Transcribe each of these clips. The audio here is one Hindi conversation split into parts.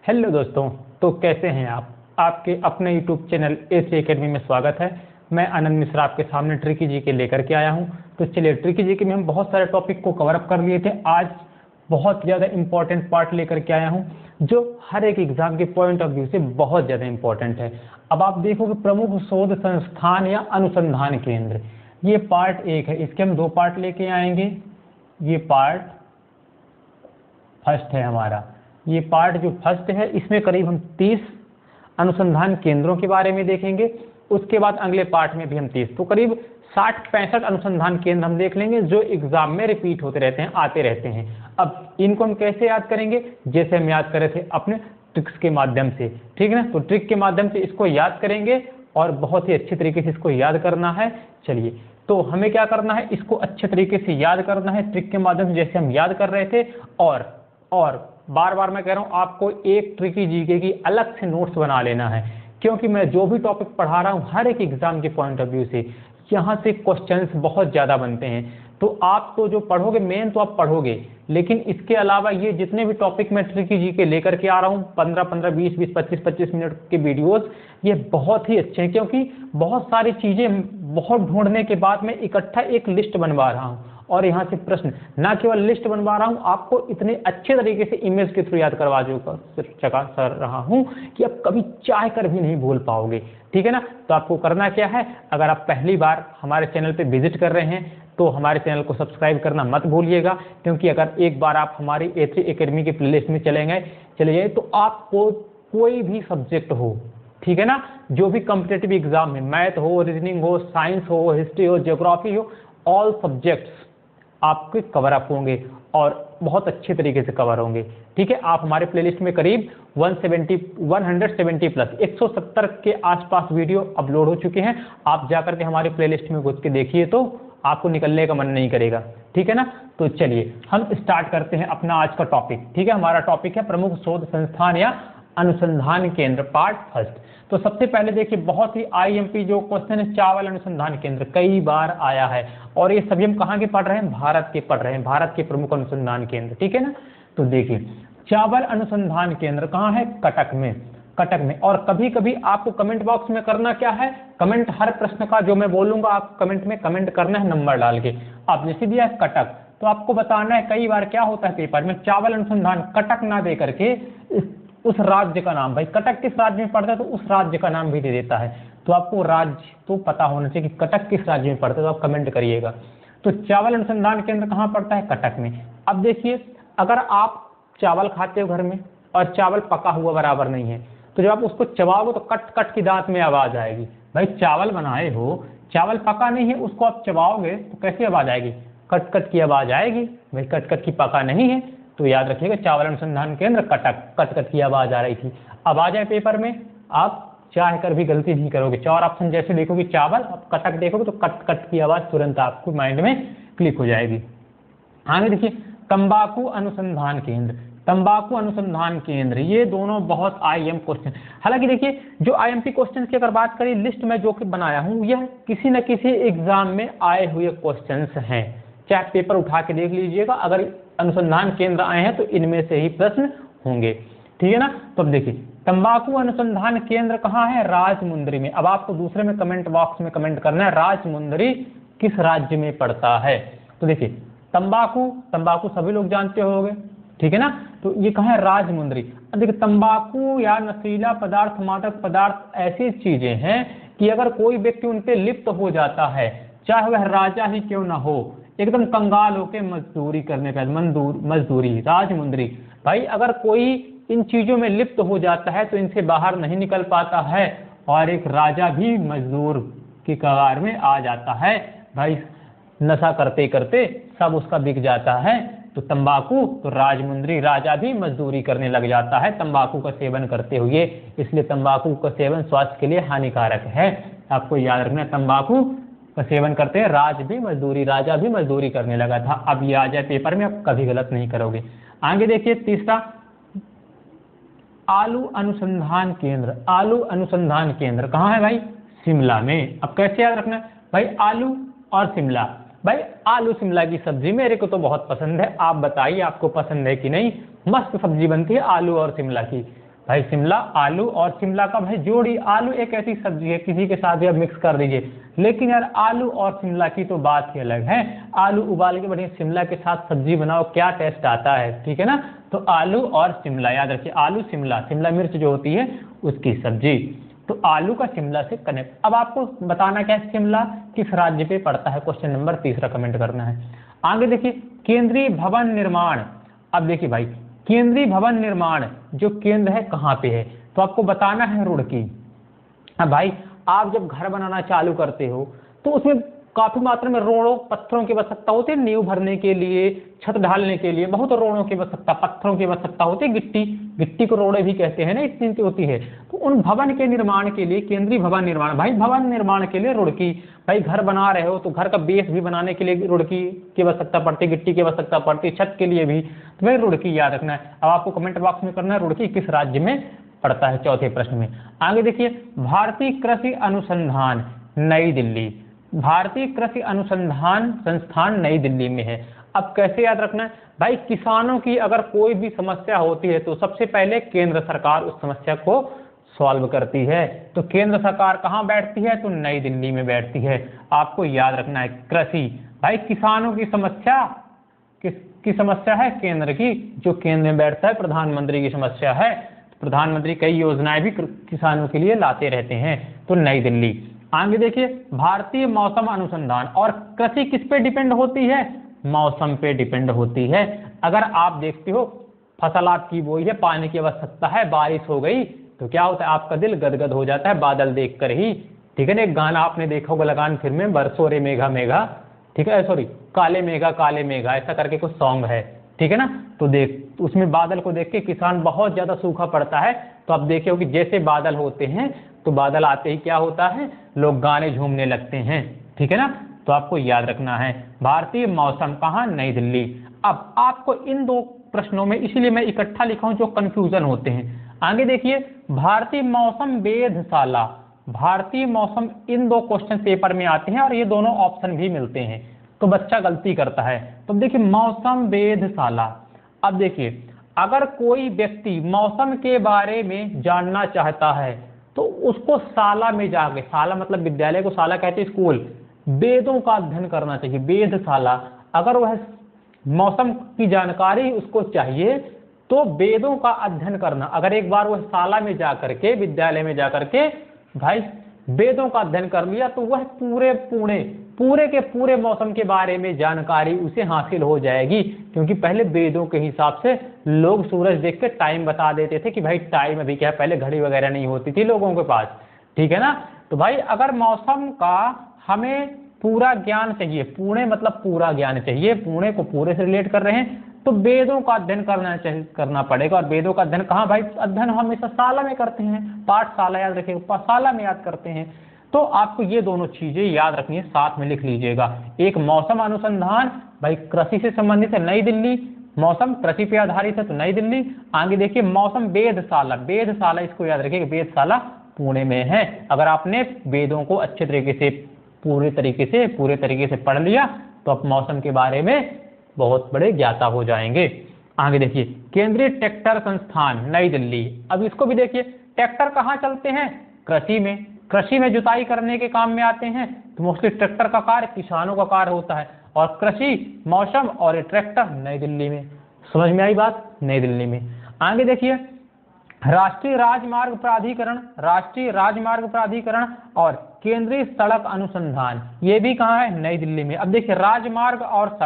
हेलो दोस्तों, तो कैसे हैं आप? आपके अपने यूट्यूब चैनल A3 एकेडमी में स्वागत है। मैं आनंद मिश्रा आपके सामने ट्रिकी जीके लेकर के आया हूं। तो चलिए, ट्रिकी जीके में हम बहुत सारे टॉपिक को कवर अप कर लिए थे। आज बहुत ज़्यादा इंपॉर्टेंट पार्ट लेकर के आया हूं जो हर एक एग्जाम के पॉइंट ऑफ व्यू से बहुत ज़्यादा इंपॉर्टेंट है। अब आप देखोगे प्रमुख शोध संस्थान या अनुसंधान केंद्र, ये पार्ट 1 है। इसके हम 2 पार्ट लेके आएंगे। ये पार्ट फर्स्ट है हमारा। ये पार्ट जो फर्स्ट है, इसमें करीब हम 30 अनुसंधान केंद्रों के बारे में देखेंगे। उसके बाद अगले पार्ट में भी हम 30, तो करीब 60-65 अनुसंधान केंद्र हम देख लेंगे जो एग्जाम में रिपीट होते रहते हैं, आते रहते हैं। अब इनको हम कैसे याद करेंगे? जैसे हम याद कर रहे थे अपने ट्रिक्स के माध्यम से, ठीक है ना। तो ट्रिक के माध्यम से इसको याद करेंगे और बहुत ही अच्छे तरीके से इसको याद करना है। चलिए, तो हमें क्या करना है? इसको अच्छे तरीके से याद करना है ट्रिक के माध्यम से, जैसे हम याद कर रहे थे। और बार बार मैं कह रहा हूं, आपको एक ट्रिकी जीके की अलग से नोट्स बना लेना है, क्योंकि मैं जो भी टॉपिक पढ़ा रहा हूं हर एक एग्जाम के पॉइंट ऑफ व्यू से यहाँ से क्वेश्चंस बहुत ज़्यादा बनते हैं। तो आप तो जो पढ़ोगे मेन तो आप पढ़ोगे, लेकिन इसके अलावा ये जितने भी टॉपिक मैं ट्रिकी जीके लेकर के आ रहा हूँ 15-15, 20-20, 25-25 मिनट के वीडियोस, ये बहुत ही अच्छे हैं, क्योंकि बहुत सारी चीज़ें बहुत ढूंढने के बाद मैं इकट्ठा एक लिस्ट बनवा रहा हूँ। और यहाँ से प्रश्न ना केवल लिस्ट बनवा रहा हूँ, आपको इतने अच्छे तरीके से इमेज के थ्रू याद करवा कर रहा हूँ कि आप कभी चाह कर भी नहीं भूल पाओगे, ठीक है ना। तो आपको करना क्या है? अगर आप पहली बार हमारे चैनल पे विजिट कर रहे हैं तो हमारे चैनल को सब्सक्राइब करना मत भूलिएगा, क्योंकि अगर एक बार आप हमारी A3 एकेडमी की प्लेलिस्ट में चले गए तो आपको कोई भी सब्जेक्ट हो, ठीक है ना, जो भी कॉम्पिटिटिव एग्जाम में, मैथ हो, रीजनिंग हो, साइंस हो, हिस्ट्री हो, ज्योग्राफी हो, ऑल सब्जेक्ट्स आपके कवर अप होंगे और बहुत अच्छे तरीके से कवर होंगे, ठीक है। आप हमारे प्लेलिस्ट में करीब 170 प्लस 170 के आसपास वीडियो अपलोड हो चुके हैं। आप जाकर के हमारे प्लेलिस्ट में घुस के देखिए तो आपको निकलने का मन नहीं करेगा, ठीक है ना। तो चलिए हम स्टार्ट करते हैं अपना आज का टॉपिक, ठीक है। हमारा टॉपिक है प्रमुख शोध संस्थान या अनुसंधान केंद्र, पार्ट फर्स्ट। तो सबसे पहले देखिए, बहुत ही IMP जो क्वेश्चन है, चावल अनुसंधान केंद्र कई बार आया है, और ये सभी हम कहाँ के पढ़ रहे हैं? भारत के पढ़ रहे हैं, भारत के प्रमुख अनुसंधान केंद्र, ठीक है ना। तो देखिए, चावल अनुसंधान केंद्र कहाँ है? कटक में, कटक में। और कभी कभी आपको कमेंट बॉक्स में करना क्या है? कमेंट हर प्रश्न का जो मैं बोलूंगा आप कमेंट में कमेंट करना है, नंबर डाल के। आप जैसे दिया है कटक, तो आपको बताना है। कई बार क्या होता है पेपर में, चावल अनुसंधान कटक ना दे करके उस राज्य का नाम, भाई कटक किस राज्य में पड़ता है तो उस राज्य का नाम भी दे देता है। तो आपको राज्य तो पता होना चाहिए कि कटक किस राज्य में पड़ता है, तो आप कमेंट करिएगा। तो चावल अनुसंधान केंद्र कहाँ पड़ता है? कटक में। अब देखिए, अगर आप चावल खाते हो घर में और चावल पका हुआ बराबर नहीं है, तो जब आप उसको चबाओगे तो कट कट की दांत में आवाज आएगी। भाई चावल बनाए हो, चावल पका नहीं है, उसको आप चबाओगे तो कैसी आवाज आएगी? कट कट की आवाज आएगी। भाई कट कट की पका नहीं है, तो याद रखिएगा चावल अनुसंधान केंद्र कटक, कट कट की आवाज आ रही थी। अब आ जाए पेपर में, आप चाह कर भी गलती नहीं करोगे। 4 ऑप्शन जैसे देखोगे चावल, आप कटक देखोगे तो कट कट की आवाज तुरंत आपको माइंड में क्लिक हो जाएगी। आगे देखिए, तंबाकू अनुसंधान केंद्र, तंबाकू अनुसंधान केंद्र, ये दोनों बहुत IM क्वेश्चन। हालांकि देखिए, जो IMP क्वेश्चन की अगर बात करें, लिस्ट में जो कि बनाया हूं, यह किसी न किसी एग्जाम में आए हुए क्वेश्चन हैं। चाहे पेपर उठा के देख लीजिएगा, अगर अनुसंधान केंद्र आए हैं तो इनमें से ही प्रश्न होंगे, ठीक है ना। तो अब देखिए, तंबाकू अनुसंधान केंद्र कहाँ है? राजमुंदरी में। अब आपको दूसरे में कमेंट बॉक्स में कमेंट करना है, राजमुंदरी किस राज्य में पड़ता है। तो देखिए, तंबाकू, तंबाकू सभी लोग जानते होंगे, ठीक है ना। तो ये कहाँ है? राजमुंदरी। अब देखिए, तंबाकू या नशीला पदार्थ, मादक पदार्थ ऐसी चीजें हैं कि अगर कोई व्यक्ति उन पे लिप्त हो जाता है, चाहे वह राजा ही क्यों ना हो, एकदम कंगाल होके मजदूरी करने पे, मजदूरी, राजमुंदरी। भाई अगर कोई इन चीजों में लिप्त हो जाता है तो इनसे बाहर नहीं निकल पाता है, और एक राजा भी मजदूर की कगार में आ जाता है। भाई नशा करते करते सब उसका बिक जाता है। तो तंबाकू, तो राजमुंदरी राजा भी मजदूरी करने लग जाता है तंबाकू का सेवन करते हुए, इसलिए तंबाकू का सेवन स्वास्थ्य के लिए हानिकारक है। आपको याद रखना, तंबाकू का सेवन करते हैं, राजा भी मजदूरी करने लगा था। अब ये आ जाए पेपर में, आप कभी गलत नहीं करोगे। आगे देखिए, तीसरा, आलू अनुसंधान केंद्र, आलू अनुसंधान केंद्र कहाँ है? भाई शिमला में। अब कैसे याद रखना है? भाई आलू और शिमला। भाई आलू शिमला की सब्जी मेरे को तो बहुत पसंद है, आप बताइए आपको पसंद है कि नहीं। मस्त सब्जी बनती है आलू और शिमला की। भाई शिमला आलू, और शिमला का भाई जोड़ी, आलू एक ऐसी सब्जी है किसी के साथ भी आप मिक्स कर दीजिए, लेकिन यार आलू और शिमला की तो बात ही अलग है। आलू उबाल के बढ़िया शिमला के साथ सब्जी बनाओ, क्या टेस्ट आता है, ठीक है ना। तो आलू और शिमला याद रखिए, आलू शिमला, शिमला मिर्च जो होती है उसकी सब्जी। तो आलू का शिमला से कनेक्ट। अब आपको बताना क्या है, शिमला किस राज्य पे पड़ता है, क्वेश्चन नंबर 3 कमेंट करना है। आगे देखिए केंद्रीय भवन निर्माण। अब देखिए भाई केंद्रीय भवन निर्माण जो केंद्र है कहाँ पे है, तो आपको बताना है रुड़की। अब भाई आप जब घर बनाना चालू करते हो तो उसमें काफी मात्रा में रोड़ों पत्थरों की आवश्यकता होती है, नींव भरने के लिए, छत ढालने के लिए बहुत रोड़ों की आवश्यकता, पत्थरों की आवश्यकता होती है, गिट्टी को रोड़े भी कहते हैं ना, इतनी होती है। तो उन भवन के निर्माण के लिए केंद्रीय भवन निर्माण, भाई भवन निर्माण के लिए रुड़की। भाई घर बना रहे हो तो घर का बेस भी बनाने के लिए रुड़की की आवश्यकता पड़ती है, गिट्टी की आवश्यकता पड़ती है, छत के लिए भी, तो भाई रुड़की याद रखना है। अब आपको कमेंट बॉक्स में करना है रुड़की किस राज्य में पड़ता है, चौथे प्रश्न में। आगे देखिए भारतीय कृषि अनुसंधान नई दिल्ली, भारतीय कृषि अनुसंधान संस्थान नई दिल्ली में है। अब कैसे याद रखना है भाई, किसानों की अगर कोई भी समस्या होती है तो सबसे पहले केंद्र सरकार उस समस्या को सॉल्व करती है। तो केंद्र सरकार कहाँ बैठती है, तो नई दिल्ली में बैठती है। आपको याद रखना है कृषि, भाई किसानों की समस्या किसकी समस्या है, केंद्र की, जो केंद्र में बैठता है प्रधानमंत्री की समस्या है। प्रधानमंत्री कई योजनाएं भी किसानों के लिए लाते रहते हैं, तो नई दिल्ली। आगे देखिए भारतीय मौसम अनुसंधान, और कृषि किस पे डिपेंड होती है, मौसम पे डिपेंड होती है। अगर आप देखते हो फसल आपकी बोई है, पानी की आवश्यकता है, बारिश हो गई तो क्या होता है, आपका दिल गदगद हो जाता है बादल देखकर ही, ठीक है ना। एक गाना आपने देखा होगा लगान फिल्म में, बरसो रे मेघा मेघा, ठीक है, सॉरी काले मेघा, ऐसा करके कुछ सॉन्ग है, ठीक है ना। तो देख उसमें बादल को देख के किसान, बहुत ज्यादा सूखा पड़ता है तो आप देखे हो कि जैसे बादल होते हैं तो बादल आते ही क्या होता है, लोग गाने झूमने लगते हैं, ठीक है ना। तो आपको याद रखना है भारतीय मौसम कहाँ, नई दिल्ली। अब आपको इन दो प्रश्नों में इसीलिए मैं इकट्ठा लिखा हूं जो कंफ्यूजन होते हैं। आगे देखिए भारतीय मौसम वेधशाला, भारतीय मौसम, इन दो क्वेश्चन पेपर में आते हैं और ये दोनों ऑप्शन भी मिलते हैं, तो बच्चा गलती करता है। तो देखिए मौसम वेधशाला, अब देखिए अगर कोई व्यक्ति मौसम के बारे में जानना चाहता है तो उसको शाला में जाके, शाला मतलब विद्यालय को शाला कहते हैं स्कूल, वेदों का अध्ययन करना चाहिए, वेधशाला। अगर वह मौसम की जानकारी उसको चाहिए तो वेदों का अध्ययन करना, अगर एक बार वह शाला में जाकर के, विद्यालय में जाकर के भाई वेदों का अध्ययन कर लिया तो वह पूरे के पूरे मौसम के बारे में जानकारी उसे हासिल हो जाएगी। क्योंकि पहले वेदों के हिसाब से लोग सूरज देख के टाइम बता देते थे कि भाई टाइम अभी क्या, पहले घड़ी वगैरह नहीं होती थी लोगों के पास, ठीक है ना। तो भाई अगर मौसम का हमें पूरा ज्ञान चाहिए, पुणे मतलब पूरा ज्ञान चाहिए, पुणे को पूरे से रिलेट कर रहे हैं तो वेदों का अध्ययन करना पड़ेगा। और वेदों का अध्ययन कहाँ भाई, अध्ययन हमेशा शाला में करते हैं, पाठशाला याद रखिएगा, पाठशाला में याद करते हैं। तो आपको ये दोनों चीजें याद रखनी है, साथ में लिख लीजिएगा। एक मौसम अनुसंधान भाई कृषि से संबंधित है, नई दिल्ली, मौसम कृषि पे आधारित है तो नई दिल्ली। आगे देखिए मौसम वेधशाला, वेधशाला इसको याद रखिएगा, वेधशाला पुणे में है। अगर आपने वेदों को अच्छे तरीके से पूरे तरीके से पढ़ लिया तो आप मौसम के बारे में बहुत बड़े ज्ञाता हो जाएंगे। आगे देखिए केंद्रीय ट्रैक्टर संस्थान नई दिल्ली, अब इसको भी देखिए, ट्रैक्टर कहाँ चलते हैं, कृषि में जुताई करने के काम में आते हैं। तो मोस्टली ट्रैक्टर का कार्य किसानों का कार्य होता है, और कृषि, मौसम और ट्रैक्टर नई दिल्ली में। समझ में आई बात, नई दिल्ली में। आगे देखिए राष्ट्रीय राजमार्ग प्राधिकरण और केंद्रीय सड़क अनुसंधान, ये भी कहाँ है, नई दिल्ली में। अब देखिए राजमार्ग और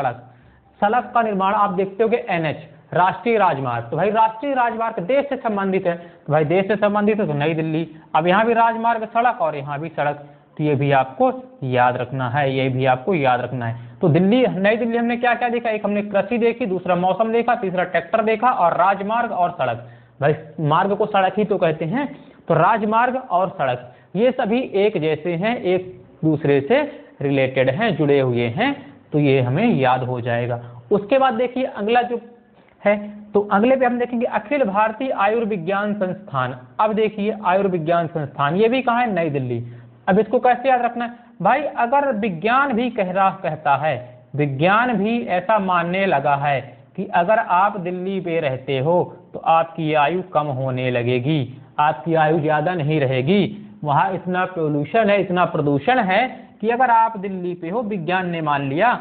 सड़क का निर्माण आप देखते हो कि NH, राष्ट्रीय राजमार्ग, तो भाई राष्ट्रीय राजमार्ग देश से संबंधित है, तो भाई देश से संबंधित है तो नई दिल्ली। अब यहाँ भी राजमार्ग सड़क और यहाँ भी सड़क, तो ये भी आपको याद रखना है, तो दिल्ली, नई दिल्ली हमने क्या क्या देखा, एक हमने कृषि देखी, दूसरा मौसम देखा, तीसरा ट्रैक्टर देखा और राजमार्ग और सड़क। भाई मार्ग को सड़क ही तो कहते हैं, तो राजमार्ग और सड़क ये सभी एक जैसे हैं, एक दूसरे से रिलेटेड हैं, जुड़े हुए हैं, तो ये हमें याद हो जाएगा। उसके बाद देखिए अगला जो है, तो अगले पे हम देखेंगे अखिल भारतीय आयुर्विज्ञान संस्थान। अब देखिए आयुर्विज्ञान संस्थान, ये भी कहाँ है, नई दिल्ली। अब इसको कैसे याद रखना है भाई, अगर विज्ञान भी कहता है, विज्ञान भी ऐसा मानने लगा है कि अगर आप दिल्ली पे रहते हो तो आपकी आयु कम होने लगेगी, आपकी आयु ज़्यादा नहीं रहेगी। वहाँ इतना पोल्यूशन है, इतना प्रदूषण है कि अगर आप दिल्ली पे हो, विज्ञान ने मान लिया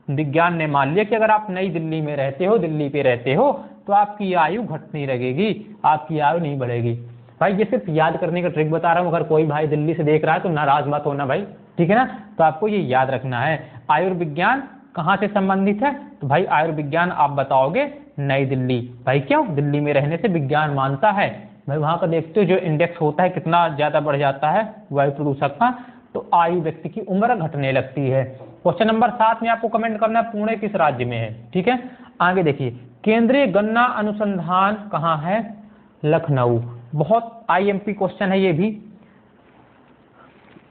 कि अगर आप नई दिल्ली में रहते हो, दिल्ली पे रहते हो, तो आपकी आयु घटने लगेगी, आपकी आयु नहीं बढ़ेगी। भाई ये सिर्फ याद करने का ट्रिक बता रहा हूँ, अगर कोई भाई दिल्ली से देख रहा है तो नाराज मत होना भाई, ठीक है ना। तो आपको ये याद रखना है। आयुर्विज्ञान कहाँ से संबंधित है? तो भाई आयुर्विज्ञान आप बताओगे नई दिल्ली। भाई क्यों? दिल्ली में रहने से विज्ञान मानता है भाई, वहाँ का देखते हो जो इंडेक्स होता है कितना ज़्यादा बढ़ जाता है वायु प्रदूषक का, तो आयु व्यक्ति की उम्र घटने लगती है। क्वेश्चन नंबर 7 में आपको कमेंट करना है पुणे किस राज्य में है, ठीक है। आगे देखिए, केंद्रीय गन्ना अनुसंधान कहाँ है? लखनऊ। बहुत आईएमपी क्वेश्चन है ये भी।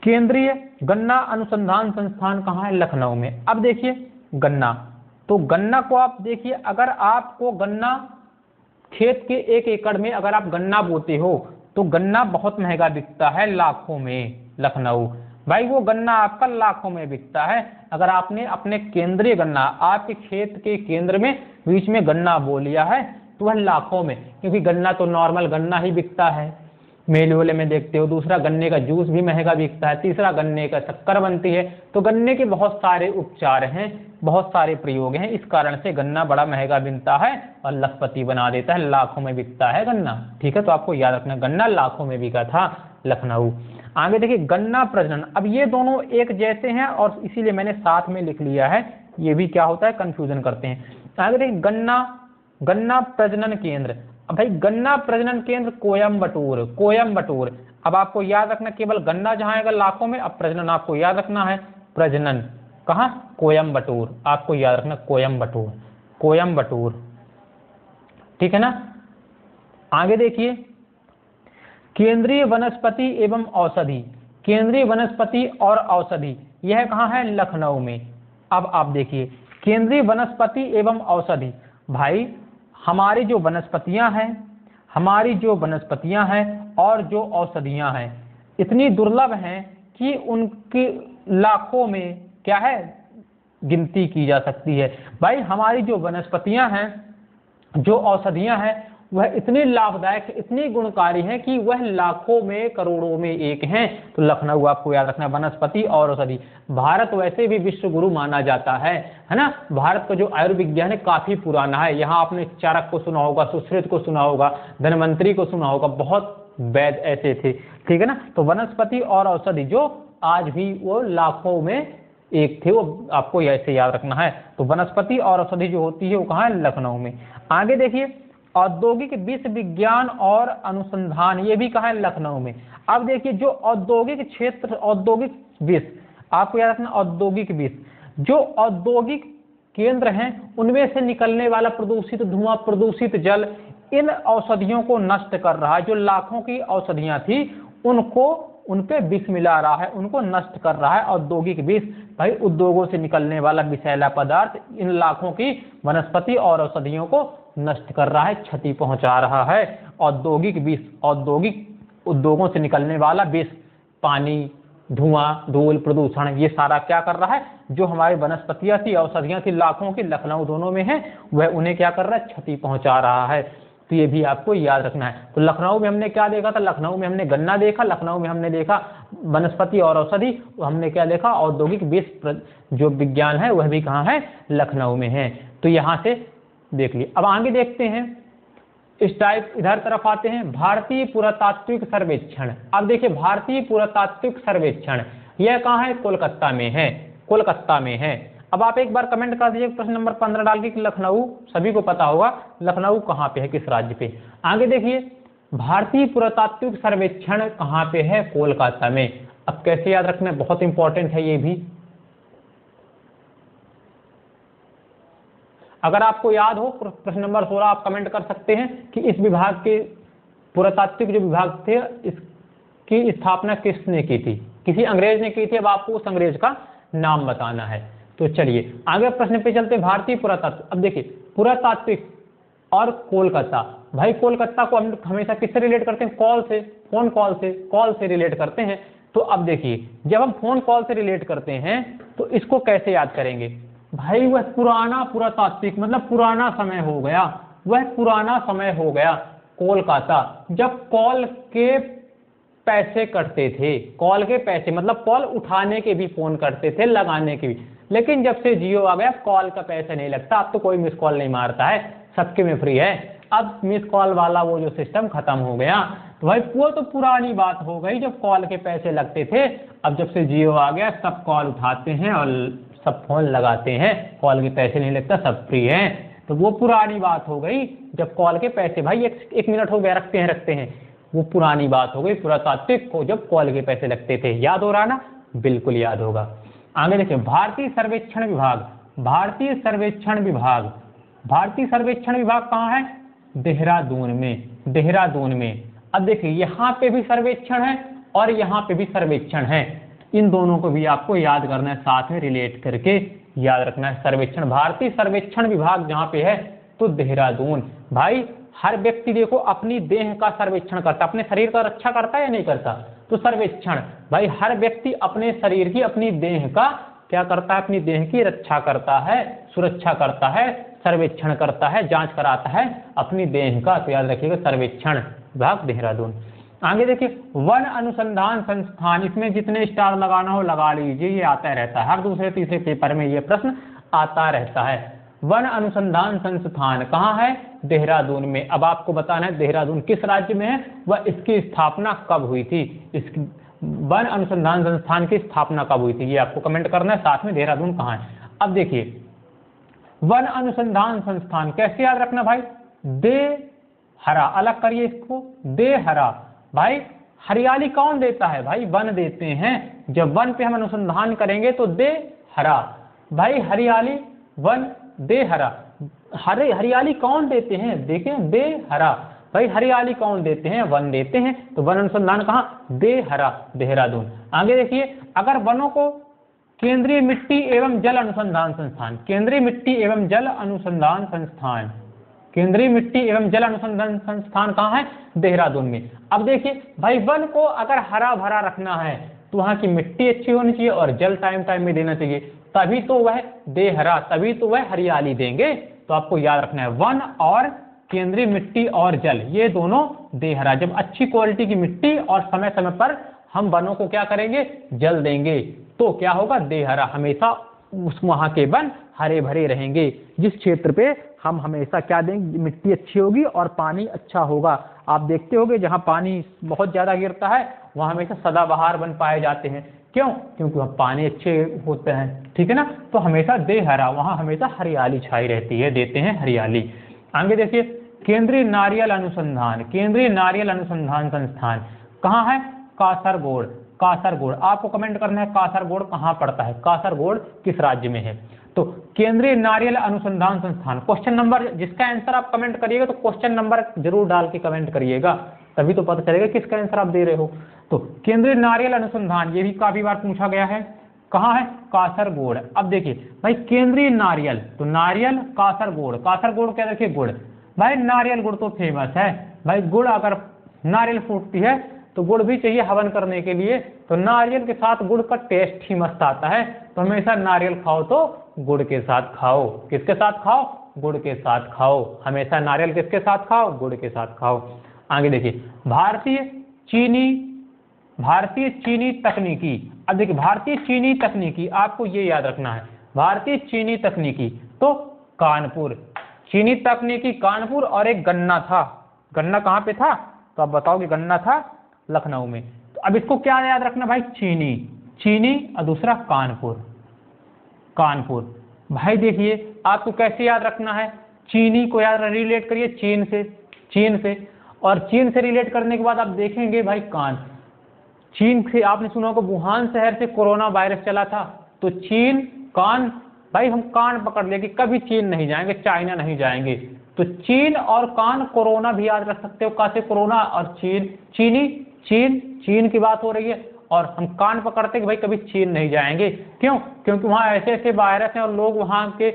केंद्रीय गन्ना अनुसंधान संस्थान कहाँ है? लखनऊ में। अब देखिए गन्ना, तो गन्ना को आप देखिए, अगर आपको गन्ना खेत के 1 एकड़ में अगर आप गन्ना बोते हो तो गन्ना बहुत महंगा बिकता है, लाखों में। लखनऊ भाई वो गन्ना आपका लाखों में बिकता है। अगर आपने अपने केंद्रीय गन्ना, आपके खेत के केंद्र में बीच में गन्ना बो लिया है तो वह लाखों में, क्योंकि गन्ना तो नॉर्मल गन्ना ही बिकता है, मेले वेले में देखते हो। दूसरा, गन्ने का जूस भी महंगा बिकता है। तीसरा, गन्ने का शक्कर बनती है। तो गन्ने के बहुत सारे उपचार हैं, बहुत सारे प्रयोग हैं, इस कारण से गन्ना बड़ा महंगा बिकता है और लखपति बना देता है, लाखों में बिकता है गन्ना, ठीक है। तो आपको याद रखना, गन्ना लाखों में बिका था, लखनऊ। आगे देखिए, गन्ना प्रजनन। अब ये दोनों एक जैसे हैं और इसीलिए मैंने साथ में लिख लिया है, ये भी क्या होता है, कंफ्यूजन करते हैं। आगे देखिए, गन्ना प्रजनन केंद्र। अब भाई गन्ना प्रजनन केंद्र कोयम्बटूर। अब आपको याद रखना, केवल गन्ना जहां आएगा लाखों में, अब प्रजनन आपको याद रखना है, प्रजनन कहाँ? कोयम्बटूर। आपको याद रखना कोयम्बटूर, ठीक है ना। आगे देखिए, केंद्रीय वनस्पति एवं औषधि। केंद्रीय वनस्पति और औषधि यह कहाँ है? लखनऊ में। अब आप देखिए, केंद्रीय वनस्पति एवं औषधि, भाई हमारी जो वनस्पतियां हैं और जो औषधियां हैं इतनी दुर्लभ हैं कि उनकी लाखों में क्या है, गिनती की जा सकती है। भाई हमारी जो वनस्पतियां हैं, जो औषधियां हैं, वह इतनी लाभदायक, इतनी गुणकारी हैं कि वह लाखों में, करोड़ों में एक हैं। तो लखनऊ आपको याद रखना, वनस्पति और औषधि। भारत वैसे भी विश्व गुरु माना जाता है ना। भारत का जो आयुर्विज्ञान है काफी पुराना है। यहाँ आपने चाणक्य को सुना होगा, सुश्रुत को सुना होगा, धन्वंतरी को सुना होगा, बहुत वैद्य ऐसे थे, ठीक है ना। तो वनस्पति और औषधि जो आज भी वो लाखों में एक थे, वो आपको ऐसे याद रखना है। तो वनस्पति और औषधि जो होती है वो कहाँ है? लखनऊ में। आगे देखिए, औद्योगिक विष विज्ञान और अनुसंधान, ये भी कहाँ है? लखनऊ में। अब देखिए, जो औद्योगिक क्षेत्र, औद्योगिक विष, आपको याद रखना, औद्योगिक विष, जो औद्योगिक केंद्र हैं उनमें से निकलने वाला प्रदूषित धुआं, प्रदूषित जल इन औषधियों को नष्ट कर रहा है। जो लाखों की औषधियां थी उन पे विष मिला रहा है, उनको नष्ट कर रहा है औद्योगिक विष। भाई उद्योगों से निकलने वाला विषैला पदार्थ इन लाखों की वनस्पति और औषधियों को नष्ट कर रहा है, क्षति पहुंचा रहा है। औद्योगिक विष, औद्योगिक उद्योगों से निकलने वाला विष, पानी, धुआं, धूल, प्रदूषण, ये सारा क्या कर रहा है? जो हमारी वनस्पतियां थी, औषधियां थी लाखों की, लखनऊ दोनों में है, वह उन्हें क्या कर रहा है? क्षति पहुंचा रहा है। तो ये भी आपको याद रखना है। तो लखनऊ में हमने क्या देखा था? लखनऊ में हमने गन्ना देखा, लखनऊ में हमने देखा वनस्पति और औषधि, हमने क्या देखा? औद्योगिक विष जो विज्ञान है वह भी कहाँ है? लखनऊ में है। तो यहाँ से देख लिए। अब आगे देखते हैं, इस टाइप इधर तरफ आते हैं, भारतीय पुरातात्विक सर्वेक्षण। अब देखिए, भारतीय पुरातात्विक सर्वेक्षण यह कहाँ है? कोलकाता में है, कोलकाता में है। अब आप एक बार कमेंट कर दीजिए प्रश्न नंबर 15 डाल के कि लखनऊ, सभी को पता होगा लखनऊ कहाँ पे है, किस राज्य पे। आगे देखिए, भारतीय पुरातात्विक सर्वेक्षण कहाँ पे है? कोलकाता में। अब कैसे याद रखना है? बहुत इंपॉर्टेंट है ये भी। अगर आपको याद हो प्रश्न नंबर 16 आप कमेंट कर सकते हैं कि इस विभाग के पुरातात्विक जो विभाग थे इसकी स्थापना किसने की थी? किसी अंग्रेज ने की थी। अब आपको उस अंग्रेज का नाम बताना है। तो चलिए आगे प्रश्न पे चलते। भारतीय पुरातत्व। अब देखिए, पुरातात्विक और कोलकाता, भाई कोलकाता को हम हमेशा किससे रिलेट करते हैं? कॉल से, फोन कॉल से रिलेट करते हैं। तो अब देखिए, जब हम फोन कॉल से रिलेट करते हैं तो इसको कैसे याद करेंगे? भाई वह पुराना पुरातात्विक, मतलब पुराना समय हो गया, वह पुराना समय हो गया। कोलकाता, जब कॉल के पैसे कटते थे, कॉल के पैसे मतलब कॉल उठाने के भी फोन करते थे, लगाने के भी, लेकिन जब से जियो आ गया कॉल का पैसे नहीं लगता। अब तो कोई मिस कॉल नहीं मारता है, सबके में फ्री है। अब मिस कॉल वाला वो जो सिस्टम खत्म हो गया। तो भाई वो तो पुरानी बात हो गई जब कॉल के पैसे लगते थे। अब जब से जियो आ गया सब कॉल उठाते हैं और सब फोन लगाते हैं, कॉल के पैसे नहीं लगता, सब फ्री है। तो वो पुरानी बात हो गई जब कॉल के पैसे, भाई एक मिनट हो गया, रखते हैं, वो पुरानी बात हो गई पुरातात्विक को, जब कॉल के पैसे लगते थे। याद हो रहा ना? बिल्कुल याद होगा। आगे देखिए, भारतीय सर्वेक्षण विभाग, भारतीय सर्वेक्षण विभाग, भारतीय सर्वेक्षण विभाग कहाँ है? देहरादून में, देहरादून में। अब देखिए यहाँ पे भी सर्वेक्षण है और यहाँ पे भी सर्वेक्षण है, इन दोनों को भी आपको याद करना है, साथ में रिलेट करके याद रखना है। सर्वेक्षण, भारतीय सर्वेक्षण विभाग जहाँ पे है तो देहरादून। भाई हर व्यक्ति देखो अपनी देह का सर्वेक्षण करता, अपने शरीर का रक्षा करता है या नहीं करता? तो सर्वेक्षण, भाई हर व्यक्ति अपने शरीर की, अपनी देह का क्या करता है? अपनी देह की रक्षा करता है, सुरक्षा करता है, सर्वेक्षण करता है, जांच कराता है अपनी देह का। तो याद रखिएगा सर्वेक्षण विभाग देहरादून। आगे देखिए, वन अनुसंधान संस्थान, इसमें जितने स्टार लगाना हो लगा लीजिए, ये आता रहता है, हर दूसरे तीसरे पेपर में ये प्रश्न आता रहता है। वन अनुसंधान संस्थान कहाँ है? देहरादून में। अब आपको बताना है देहरादून किस राज्य में है, वह इसकी स्थापना कब हुई थी, इसकी वन अनुसंधान संस्थान की स्थापना कब हुई थी, ये आपको कमेंट करना है, साथ में देहरादून कहाँ है। अब देखिए वन अनुसंधान संस्थान कैसे याद रखना भाई? दे हरा, अलग करिए इसको, दे हरा। भाई हरियाली कौन देता है? भाई वन देते हैं। जब वन पे हम अनुसंधान करेंगे तो दे हरा। भाई हरियाली, वन, दे हरा। हरियाली कौन देते हैं? देखें, दे हरा। भाई हरियाली कौन देते हैं? वन देते हैं। तो वन अनुसंधान कहाँ? दे हरा, देहरादून। आगे देखिए, अगर वनों को केंद्रीय मिट्टी एवं जल अनुसंधान संस्थान, केंद्रीय मिट्टी एवं जल अनुसंधान संस्थान, केंद्रीय मिट्टी एवं जल अनुसंधान संस्थान कहाँ है? देहरादून में। अब देखिए भाई वन को अगर हरा भरा रखना है तो वहाँ की मिट्टी अच्छी होनी चाहिए और जल टाइम टाइम में देना चाहिए, तभी तो वह दे हरा, तभी तो वह हरियाली देंगे। तो आपको याद रखना है वन और केंद्रीय मिट्टी और जल, ये दोनों दे हरा। जब अच्छी क्वालिटी की मिट्टी और समय समय पर हम वनों को क्या करेंगे? जल देंगे, तो क्या होगा? दे हरा। हमेशा उस वहाँ के वन हरे भरे रहेंगे। जिस क्षेत्र पे हम हमेशा क्या देंगे? मिट्टी अच्छी होगी और पानी अच्छा होगा। आप देखते होंगे जहाँ पानी बहुत ज्यादा गिरता है वहाँ हमेशा सदाबहार वन पाए जाते हैं। क्यों? क्योंकि वहाँ पानी अच्छे होते हैं, ठीक है ना। तो हमेशा दे हरा, वहाँ हमेशा हरियाली छाई रहती है, देते हैं हरियाली। आगे देखिए, केंद्रीय नारियल अनुसंधान, केंद्रीय नारियल अनुसंधान संस्थान कहाँ है? कासरगोड, कासरगोड। आपको कमेंट करना है कासरगोड कहाँ पड़ता है, कासरगोड किस राज्य में है। तो केंद्रीय नारियल अनुसंधान संस्थान, क्वेश्चन नंबर, जिसका आंसर आप कमेंट करिएगा तो क्वेश्चन नंबर जरूर डाल के कमेंट करिएगा, तभी तो पता चलेगा किसका आंसर आप दे रहे हो। तो केंद्रीय नारियल अनुसंधान, ये भी काफी बार पूछा गया है, कहाँ है? कासरगोड। अब देखिए भाई केंद्रीय नारियल, तो नारियल कासरगोड, कासरगोड क्या देखिए? गुड़। भाई नारियल गुड़ तो फेमस है भाई, गुड़ अगर नारियल फूटती है तो गुड़ भी चाहिए हवन करने के लिए, तो नारियल के साथ गुड़ का टेस्ट ही मस्त आता है। तो हमेशा नारियल खाओ तो गुड़ के साथ खाओ। किसके साथ खाओ? गुड़ के साथ खाओ। हमेशा नारियल किसके साथ खाओ? गुड़ के साथ खाओ। आगे देखिए, भारतीय चीनी तकनीकी। अब देखिए भारतीय चीनी तकनीकी, आपको ये याद रखना है, भारतीय चीनी तकनीकी तो कानपुर, चीनी तकनीकी कानपुर। और एक गन्ना था, गन्ना कहाँ पे था? तो आप बताओ कि गन्ना था लखनऊ में। तो अब इसको क्या याद रखना भाई? चीनी, चीनी और दूसरा कानपुर, कानपुर। भाई देखिए आपको कैसे याद रखना है? चीनी को याद रिलेट करिए चीन से, चीन से, और चीन से रिलेट करने के बाद आप देखेंगे भाई कान, चीन से आपने सुना होगा वुहान शहर से कोरोना वायरस चला था, तो चीन, कान। भाई हम कान पकड़ ले कि कभी चीन नहीं जाएंगे, चाइना नहीं जाएंगे, तो चीन और कान, कोरोना भी याद रख सकते हो, कहाँ से? कोरोना और चीन, चीनी, चीन, चीन की बात हो रही है, और हम कान पकड़ते कि भाई कभी चीन नहीं जाएंगे। क्यों? क्योंकि वहाँ ऐसे ऐसे वायरस हैं और लोग वहाँ के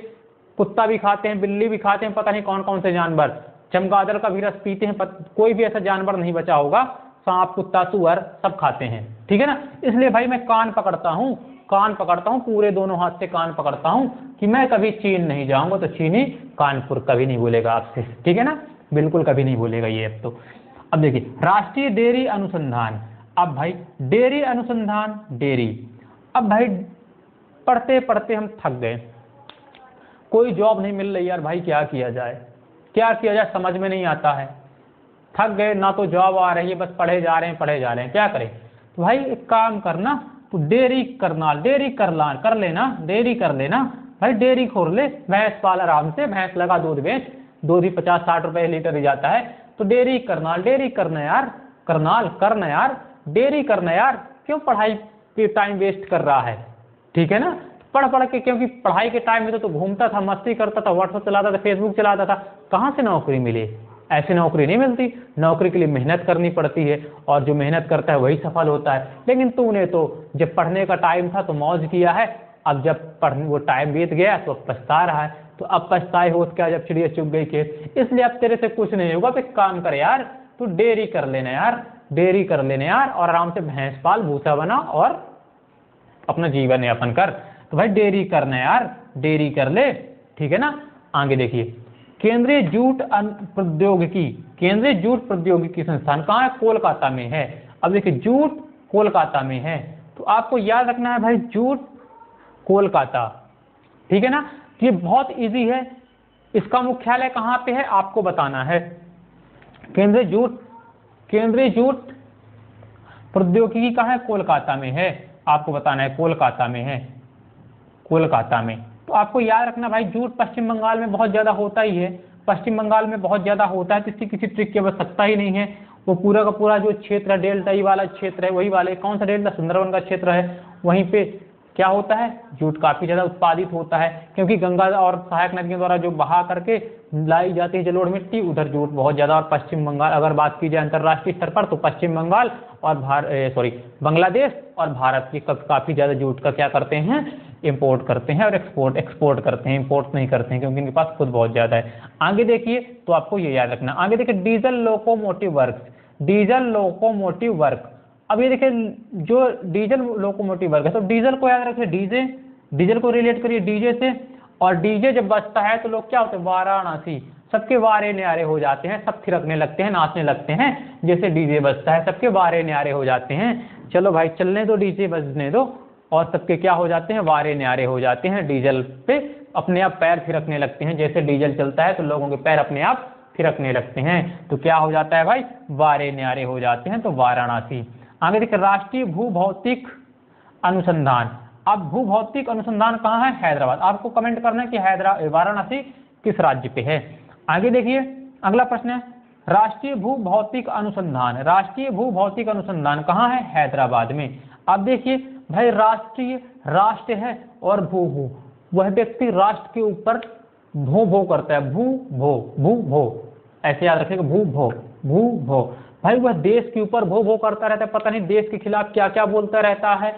कुत्ता भी खाते हैं, बिल्ली भी खाते हैं, पता नहीं कौन कौन से जानवर, चमगादड़ का भी रस पीते हैं, कोई भी ऐसा जानवर नहीं बचा होगा, सांप, कुत्ता, सुअर सब खाते हैं, ठीक है ना। इसलिए भाई मैं कान पकड़ता हूँ, कान पकड़ता हूँ, पूरे दोनों हाथ से कान पकड़ता हूँ कि मैं कभी चीन नहीं जाऊंगा, तो चीनी कानपुर कभी नहीं बोलेगा आपसे, ठीक है ना, बिल्कुल कभी नहीं बोलेगा ये। अब देखिए राष्ट्रीय डेयरी अनुसंधान। अब भाई डेयरी अनुसंधान, डेयरी, अब भाई पढ़ते पढ़ते हम थक गए, कोई जॉब नहीं मिल रही यार भाई, क्या किया जाए, क्या किया जाए समझ में नहीं आता है, थक गए, ना तो जॉब आ रही है, बस पढ़े जा रहे हैं, क्या करें। तो भाई एक काम करना, तो डेयरी करना, डेयरी कर लेना, डेयरी कर लेना भाई, डेयरी खोल ले, भैंस पाल आराम से, भैंस लगा दूध बेच, दूध ही 50-60 रुपए लीटर ही जाता है, तो डेयरी करना, डेयरी करना यार, करनाल करना यार, डेयरी करना यार, क्यों पढ़ाई पे टाइम वेस्ट कर रहा है, ठीक है ना। पढ़ पढ़ के, क्योंकि पढ़ाई के टाइम में तो घूमता था, मस्ती करता था, व्हाट्सएप चलाता था, फेसबुक चलाता था, कहाँ से नौकरी मिले, ऐसी नौकरी नहीं मिलती, नौकरी के लिए मेहनत करनी पड़ती है, और जो मेहनत करता है वही सफल होता है। लेकिन तूने तो जब पढ़ने का टाइम था तो मौज किया है, अब जब पढ़ने वो टाइम बीत गया तो अब पछता रहा है, तो अब पछताए हो क्या, जब चिड़िया चुग गई खेत, इसलिए अब तेरे से कुछ नहीं होगा। तो एक काम कर यार, तू डेयरी कर लेना यार, डेयरी कर लेना यार, और आराम से भैंस पाल, भूसा बना और अपना जीवन यापन कर। तो भाई डेयरी करना यार, डेयरी कर ले, ठीक है ना। आगे देखिए केंद्रीय जूट प्रौद्योगिकी, केंद्रीय जूट प्रौद्योगिकी संस्थान कहाँ है, कोलकाता में है। अब देखिए जूट कोलकाता में है, तो आपको याद रखना है भाई जूट कोलकाता, ठीक है ना। ये बहुत इजी है, इसका मुख्यालय कहाँ पे है आपको बताना है। केंद्रीय जूट प्रौद्योगिकी कहाँ है, कोलकाता में है, आपको बताना है कोलकाता में है, कोलकाता में। तो आपको याद रखना भाई जूट पश्चिम बंगाल में बहुत ज्यादा होता ही है, पश्चिम बंगाल में बहुत ज्यादा होता है, तो इसकी किसी ट्रिक की आवश्यकता ही नहीं है। वो पूरा का पूरा जो क्षेत्र डेल्टा ई वाला क्षेत्र है, वही वाले, कौन सा डेल्टा, सुंदरवन का क्षेत्र है, वहीं पे क्या होता है, जूट काफी ज्यादा उत्पादित होता है, क्योंकि गंगा और सहायक नदियों द्वारा जो बहा करके लाई जाती है जलोढ़ मिट्टी, उधर जूट बहुत ज्यादा। और पश्चिम बंगाल, अगर बात की जाए अंतर्राष्ट्रीय स्तर पर, तो पश्चिम बंगाल और बांग्लादेश और भारत की काफी ज्यादा जूट का क्या करते हैं, इंपोर्ट करते हैं और एक्सपोर्ट करते हैं, इंपोर्ट नहीं करते हैं, क्योंकि इनके पास खुद बहुत ज्यादा है। आगे देखिए, तो आपको ये याद रखना। आगे देखिए diesel locomotive work, diesel locomotive work. अब ये देखिए जो डीजल लोकोमोटिव वर्क है, तो डीजल को याद रखिए, डीजल को रिलेट करिए डीजे से, और डीजे जब बजता है तो लोग क्या होते हैं, वाराणसी, सबके वारे न्यारे हो जाते हैं, सब थिरकने लगते हैं, नाचने लगते हैं, जैसे डीजे बजता है सबके वारे न्यारे हो जाते हैं। चलो भाई चलने दो, डीजे बजने दो, और सबके क्या हो जाते हैं, वारे न्यारे हो जाते हैं, डीजल पे अपने आप पैर थिरकने लगते हैं, जैसे डीजल चलता है तो लोगों के पैर अपने आप थिरकने लगते हैं, तो क्या हो जाता है भाई, वारे न्यारे हो जाते हैं, तो वाराणसी। आगे देखिए राष्ट्रीय भूभौतिक अनुसंधान। अब भूभौतिक अनुसंधान कहाँ है, हैदराबाद। आपको कमेंट करना है कि वाराणसी किस राज्य पे है। आगे देखिए अगला प्रश्न है राष्ट्रीय भूभौतिक अनुसंधान, राष्ट्रीय भूभौतिक अनुसंधान कहाँ है, हैदराबाद में। अब देखिए भाई राष्ट्रीय, राष्ट्र है, और भू, वह व्यक्ति राष्ट्र के ऊपर भो करता है, भू, ऐसे याद रखिएगा, भू। भाई वह देश के ऊपर भो करता रहता है, पता नहीं देश के खिलाफ क्या क्या बोलता रहता है,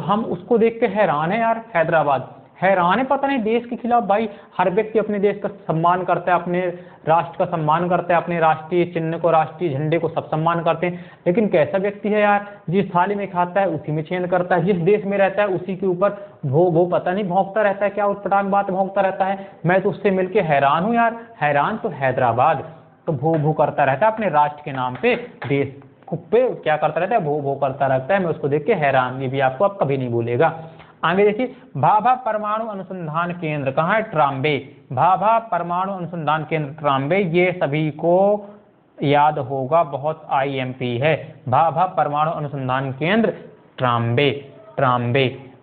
हम उसको देख के हैरान है यार, हैदराबाद हैरान है, पता नहीं देश के खिलाफ। भाई हर व्यक्ति अपने देश का सम्मान करता है, अपने राष्ट्र का सम्मान करता है, अपने राष्ट्रीय चिन्ह को, राष्ट्रीय झंडे को सब सम्मान करते हैं, लेकिन कैसा व्यक्ति है यार, जिस थाली में खाता है उसी में छेद करता है, जिस देश में रहता है उसी के ऊपर भो पता नहीं भौंकता रहता है, क्या उटपटांग बात भौंकता रहता है। मैं तो उससे मिलकर हैरान हूँ यार, हैरान तो हैदराबाद तो भू करता रहता है अपने राष्ट्र के नाम पे, देश पे क्या करता रहता है, भू करता रहता है, मैं उसको देख के हैरान, ये भी आपको अब कभी नहीं भूलेगा। आगे देखिए भाभा परमाणु अनुसंधान केंद्र कहाँ है, ट्राम्बे, भाभा परमाणु अनुसंधान केंद्र ट्राम्बे, ये सभी को याद होगा, बहुत आईएमपी है, भाभा परमाणु अनुसंधान केंद्र ट्राम्बे,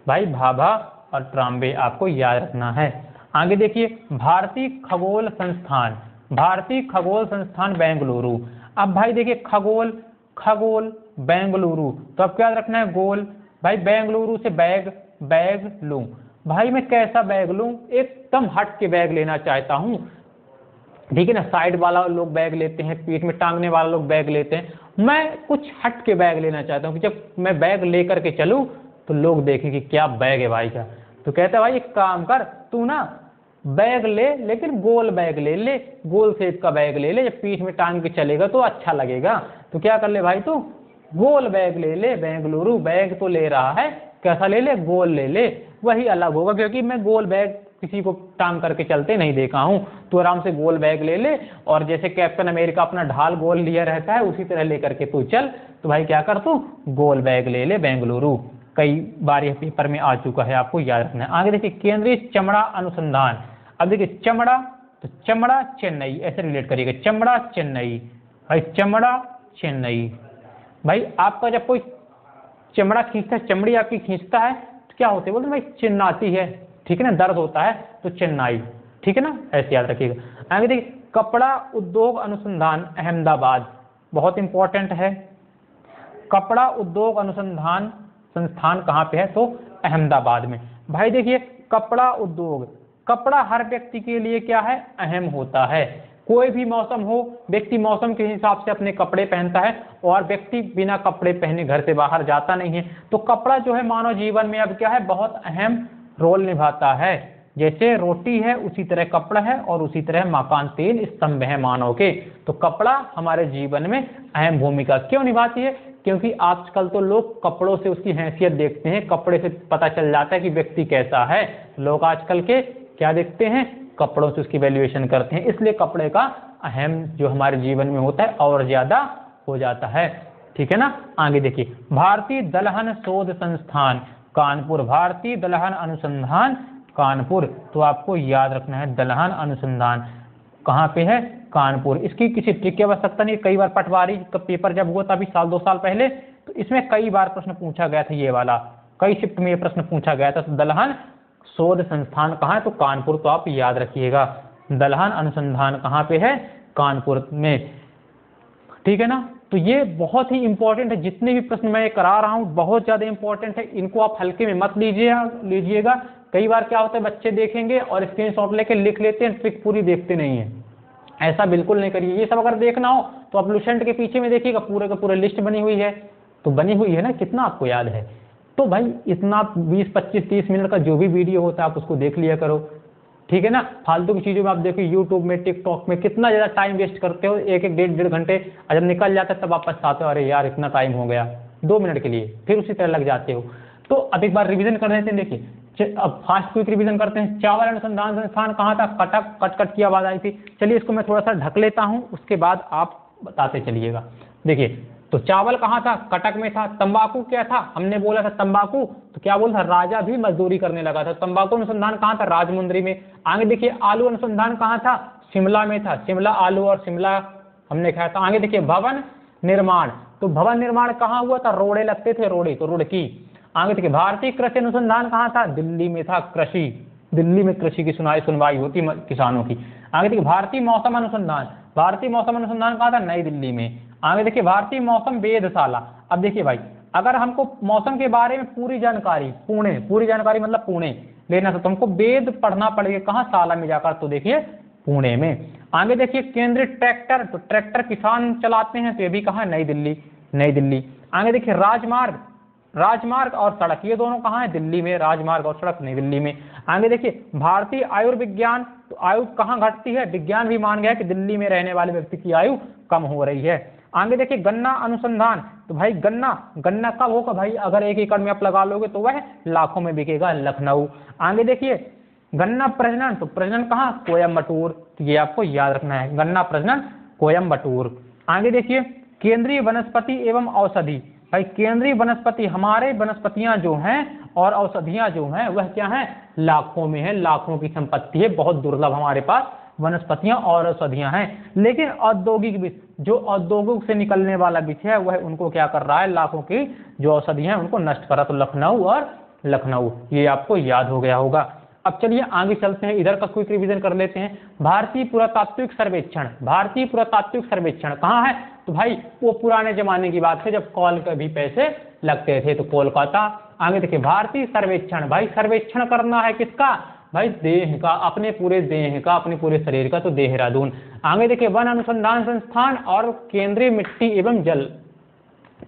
भाई भाभा और ट्राम्बे आपको याद रखना है। आगे देखिए भारतीय खगोल संस्थान बेंगलुरु। अब भाई देखिए खगोल बेंगलुरु, तो अब क्या रखना है, गोल। भाई बेंगलुरु से बैग लूं, भाई मैं कैसा बैग लूं, एकदम हट के बैग लेना चाहता हूं, ठीक है ना। साइड वाला लोग बैग लेते हैं, पीठ में टांगने वाला लोग बैग लेते हैं, मैं कुछ हट के बैग लेना चाहता हूं कि जब मैं बैग लेकर के चलूं तो लोग देखें कि क्या बैग है भाई का। तो कहता है भाई एक काम कर, तू ना बैग ले, लेकिन गोल बैग ले, गोल शेप का बैग ले, जब पीठ में टांग के चलेगा तो अच्छा लगेगा। तो क्या कर ले भाई, तू गोल बैग ले, बेंगलुरु बैग तो ले रहा है, कैसा ले ले, गोल ले ले, वही अलग होगा, क्योंकि मैं गोल बैग किसी को टांग करके चलते नहीं देखा हूं। तो आराम से गोल बैग ले ले, और जैसे कैप्टन अमेरिका अपना ढाल गोल लिया रहता है उसी तरह लेकर के तू चल। तो भाई क्या कर तू, गोल बैग ले ले बेंगलुरु। कई बार यह पेपर में आ चुका है, आपको याद रखना है। आगे देखिए केंद्रीय चमड़ा अनुसंधान। अब देखिए चमड़ा, तो चमड़ा चेन्नई, ऐसे रिलेट करिएगा, चमड़ा चेन्नई। भाई चमड़ा चेन्नई, भाई आपका जब कोई चमड़ा खींचता है, चमड़ी आपकी खींचता है तो क्या होते हैं, बोलते भाई चिन्नाती है, ठीक है ना, दर्द होता है तो चेन्नई, ठीक है ना, ऐसे याद रखिएगा। आगे देखिए कपड़ा उद्योग अनुसंधान अहमदाबाद, बहुत इंपॉर्टेंट है। कपड़ा उद्योग अनुसंधान संस्थान कहाँ पे है, तो अहमदाबाद में। भाई देखिए कपड़ा उद्योग, कपड़ा हर व्यक्ति के लिए क्या है, अहम होता है। कोई भी मौसम हो, व्यक्ति मौसम के हिसाब से अपने कपड़े पहनता है, और व्यक्ति बिना कपड़े पहने घर से बाहर जाता नहीं है। तो कपड़ा जो है मानव जीवन में अब क्या है, बहुत अहम रोल निभाता है। जैसे रोटी है उसी तरह कपड़ा है, और उसी तरह मकान 3 स्तंभ है मानव के। तो कपड़ा हमारे जीवन में अहम भूमिका क्यों निभाती है, क्योंकि आजकल तो लोग कपड़ों से उसकी हैसियत देखते हैं, कपड़े से पता चल जाता है कि व्यक्ति कैसा है। लोग आजकल के क्या देखते हैं, कपड़ों से उसकी वैल्यूएशन करते हैं, इसलिए कपड़े का अहम जो हमारे जीवन में होता है और ज्यादा हो जाता है, ठीक है ना। आगे देखिए भारतीय दलहन शोध संस्थान कानपुर, भारतीय दलहन अनुसंधान कानपुर। तो आपको याद रखना है दलहन अनुसंधान कहाँ पे है, कानपुर। इसकी किसी ट्रिक की आवश्यकता नहीं, कई बार पटवारी का पेपर जब हुआ था अभी 2 साल पहले, तो इसमें कई बार प्रश्न पूछा गया था, ये वाला कई शिफ्ट में ये प्रश्न पूछा गया था। तो दलहन शोध संस्थान कहाँ है, तो कानपुर। तो आप याद रखिएगा दलहन अनुसंधान कहाँ पे है, कानपुर में, ठीक है ना। तो ये बहुत ही इंपॉर्टेंट है, जितने भी प्रश्न मैं करा रहा हूँ बहुत ज्यादा इंपॉर्टेंट है, इनको आप हल्के में मत लीजिएगा। कई बार क्या होता है, बच्चे देखेंगे और स्क्रीनशॉट लेके लिख लेते हैं, ट्रिक पूरी देखते नहीं है। ऐसा बिल्कुल नहीं करिए। ये सब अगर देखना हो तो आप लुसेंट के पीछे में देखिएगा, पूरे का पूरे लिस्ट बनी हुई है, तो बनी हुई है ना, कितना आपको याद है। तो भाई इतना 20, 25, 30 मिनट का जो भी वीडियो होता है आप उसको देख लिया करो, ठीक है ना। फालतू की चीजों में आप देखो, यूट्यूब में, टिकटॉक में कितना ज्यादा टाइम वेस्ट करते हो, 1-1, 1.5 घंटे, जब निकल जाता है तब आप पछताते हो, अरे यार इतना टाइम हो गया 2 मिनट के लिए, फिर उसी तरह लग जाते हो। तो अब एक बार रिवीजन कर देते हैं। देखिए अब फास्ट क्विक रिवीजन करते हैं। चावल अनुसंधान संस्थान कहाँ था, कट कट की आवाज आई थी। चलिए इसको मैं थोड़ा सा ढक लेता हूँ, उसके बाद आप बताते चलिएगा। देखिए तो चावल कहाँ था, कटक में था। तंबाकू क्या था, हमने बोला था तंबाकू, तो क्या बोला था, राजा भी मजदूरी करने लगा था। तंबाकू अनुसंधान कहाँ था, राजमुंद्री में। आगे देखिए आलू अनुसंधान कहाँ था, शिमला में था। शिमला आलू और शिमला हमने खाया था। आगे देखिए भवन निर्माण, तो भवन निर्माण कहाँ हुआ था, रोड़े लगते थे, रोड़े तो रुड़की। आगे देखिए भारतीय कृषि अनुसंधान कहाँ था, दिल्ली में था। कृषि, दिल्ली में कृषि की सुनवाई होती किसानों की। आगे देखिए भारतीय मौसम अनुसंधान, भारतीय मौसम अनुसंधान कहाँ था, नई दिल्ली में। आगे देखिए भारतीय मौसम वेधशाला। अब देखिए भाई अगर हमको मौसम के बारे में पूरी जानकारी, पूरी जानकारी मतलब पुणे लेना था, तो हमको वेद पढ़ना पड़ेगा, कहाँ, शाला में जाकर। तो देखिए पुणे में। आगे देखिए केंद्रीय ट्रैक्टर, तो ट्रैक्टर किसान चलाते हैं, तो ये भी कहाँ, नई दिल्ली, नई दिल्ली। आगे देखिए राजमार्ग, राजमार्ग और सड़क, ये दोनों कहाँ है, दिल्ली में। राजमार्ग और सड़क नई दिल्ली में। आगे देखिए भारतीय आयुर्विज्ञान, तो आयु कहाँ घटती है, विज्ञान भी मान गया है कि दिल्ली में रहने वाले व्यक्ति की आयु कम हो रही है। आगे देखिए गन्ना अनुसंधान, तो भाई गन्ना कब होगा भाई, अगर 1 एकड़ में आप लगा लोगे तो वह लाखों में बिकेगा, लखनऊ। आगे देखिए गन्ना प्रजनन, तो प्रजनन कहाँ, कोयम्बटूर। तो ये आपको याद रखना है, गन्ना प्रजनन कोयम्बटूर। आगे देखिए केंद्रीय वनस्पति एवं औषधि, भाई केंद्रीय वनस्पति, हमारे वनस्पतियां जो हैं और औषधियां जो हैं वह क्या है, लाखों में है, लाखों की संपत्ति है, बहुत दुर्लभ हमारे पास वनस्पतियां और औषधियां हैं। लेकिन औद्योगिक विष, जो औद्योगिक से निकलने वाला विष है वह उनको क्या कर रहा है, लाखों की जो औषधियां हैं उनको नष्ट कर रहा। तो लखनऊ और लखनऊ, ये आपको याद हो गया होगा। अब चलिए आगे चलते हैं, इधर का क्विक रिवीजन कर लेते हैं। भारतीय पुरातात्विक सर्वेक्षण, भारतीय पुरातात्विक सर्वेक्षण कहाँ है, तो भाई वो पुराने जमाने की बात है जब कॉल के भी पैसे लगते थे, तो कोलकाता। आगे देखिए भारतीय सर्वेक्षण, भाई सर्वेक्षण करना है किसका, भाई देह का, अपने पूरे देह का, अपने पूरे शरीर का, तो देहरादून। आगे देखिए वन अनुसंधान संस्थान और केंद्रीय मिट्टी एवं जल,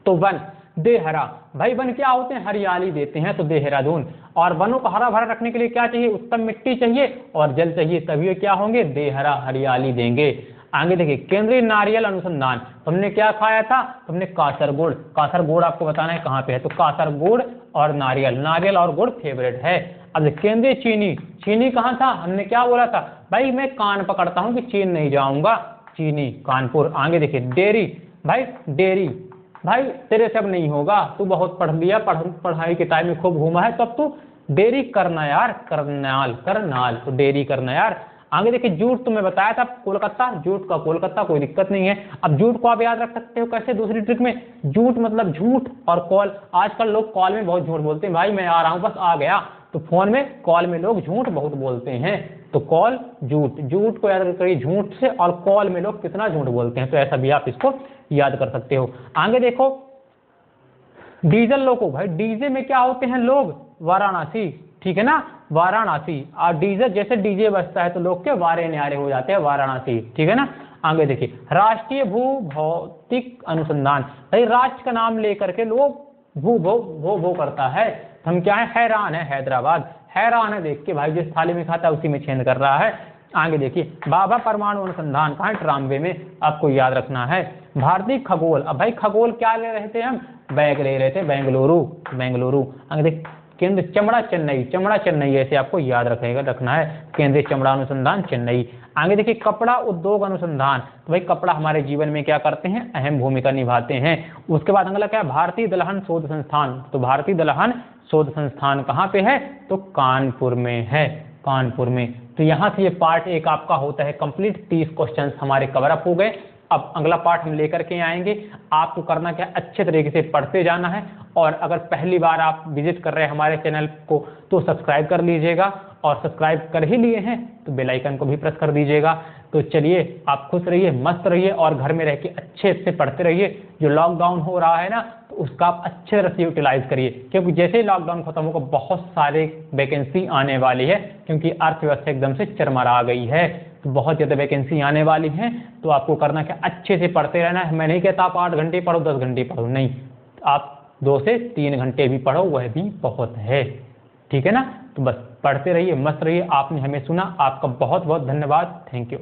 तो वन देहरा, भाई वन क्या होते हैं, हरियाली देते हैं, तो देहरादून। और वनों को हरा भरा रखने के लिए क्या चाहिए, उत्तम मिट्टी चाहिए और जल चाहिए, तभी क्या होंगे, देहरा, हरियाली देंगे। आगे देखिए केंद्रीय नारियल अनुसंधान, हमने क्या खाया था, हमने कासरगोड। कासरगोड आपको बताना है कहाँ पे है, तो कासरगोड और नारियल, नारियल और गुड़ फेवरेट है। अब केंद्रीय चीनी, चीनी कहाँ था, हमने क्या बोला था भाई, मैं कान पकड़ता हूँ कि चीन नहीं जाऊंगा, चीनी कानपुर। आगे देखिए डेयरी, भाई डेयरी, भाई तेरे से अब नहीं होगा, तू बहुत पढ़ लिया, पढ़ाई किताब में खूब घूमा है, तो अब तू डेयरी करना यार, करनाल, करनाल, तो डेयरी करना यार। आगे देखिए जूट, तुम्हें बताया था कोलकाता, जूट का कोलकाता, कोई दिक्कत नहीं है। अब जूट को आप याद रख सकते हो कैसे, दूसरी ट्रिक में, जूट मतलब झूठ और कॉल, आजकल लोग कॉल में बहुत झूठ बोलते हैं, भाई मैं आ रहा हूँ बस आ गया, तो फोन में कॉल में लोग झूठ बहुत बोलते हैं, तो कॉल झूठ, झूठ को याद करिए झूठ से, और कॉल में लोग कितना झूठ बोलते हैं, तो ऐसा भी आप इसको याद कर सकते हो। आगे देखो डीजल लोको, भाई डीजे में क्या होते हैं लोग, वाराणसी, ठीक है ना, वाराणसी। और डीजल जैसे डीजे बजता है तो लोग के वारे न्यारे हो जाते हैं, वाराणसी, ठीक है ना। आगे देखिए राष्ट्रीय भू भौतिक अनुसंधान, भाई राष्ट्र का नाम लेकर के लोग भू भो करता है, हम क्या है, हैरान है, हैदराबाद, हैरान है देख के, भाई जिस थाली में खाता है उसी में छेद कर रहा है। आगे देखिए भाभा परमाणु अनुसंधान कहाँ है, ट्राम्बे में, आपको याद रखना है। भारतीय खगोल, अब भाई खगोल क्या ले रहे थे हम, बैग ले रहे थे, बेंगलुरु, बेंगलुरु। आगे देख केंद्र चमड़ा चेन्नई, चमड़ा चेन्नई, ऐसे आपको याद रखना है, केंद्रीय चमड़ा अनुसंधान चेन्नई। आगे देखिए कपड़ा उद्योग अनुसंधान, तो भाई कपड़ा हमारे जीवन में क्या करते हैं, अहम भूमिका निभाते हैं। उसके बाद अगला क्या है, भारतीय दलहन शोध संस्थान, तो भारतीय दलहन शोध संस्थान कहाँ पे है, तो कानपुर में है, कानपुर में। तो यहाँ से ये पार्ट 1 आपका होता है कंप्लीट, 30 क्वेश्चन हमारे कवर अप हो गए। अब अगला पार्ट हम लेकर के आएंगे, आपको करना क्या, अच्छे तरीके से पढ़ते जाना है, और अगर पहली बार आप विजिट कर रहे हैं हमारे चैनल को तो सब्सक्राइब कर लीजिएगा, और सब्सक्राइब कर ही लिए हैं तो बेल आइकन को भी प्रेस कर दीजिएगा। तो चलिए आप खुश रहिए, मस्त रहिए, और घर में रह के अच्छे से पढ़ते रहिए। जो लॉकडाउन हो रहा है ना, तो उसका आप अच्छे तरह से यूटिलाइज करिए, क्योंकि जैसे ही लॉकडाउन खत्म होगा बहुत सारे वैकेंसी आने वाली है, क्योंकि अर्थव्यवस्था एकदम से चरमरा गई है, तो बहुत ज़्यादा वैकेंसी आने वाली है। तो आपको करना क्या, अच्छे से पढ़ते रहना है। मैं नहीं कहता आप 8 घंटे पढ़ो, 10 घंटे पढ़ो, नहीं, आप 2 से 3 घंटे भी पढ़ो, वह भी बहुत है, ठीक है ना। तो बस पढ़ते रहिए, मस्त रहिए। आपने हमें सुना, आपका बहुत बहुत धन्यवाद, थैंक यू।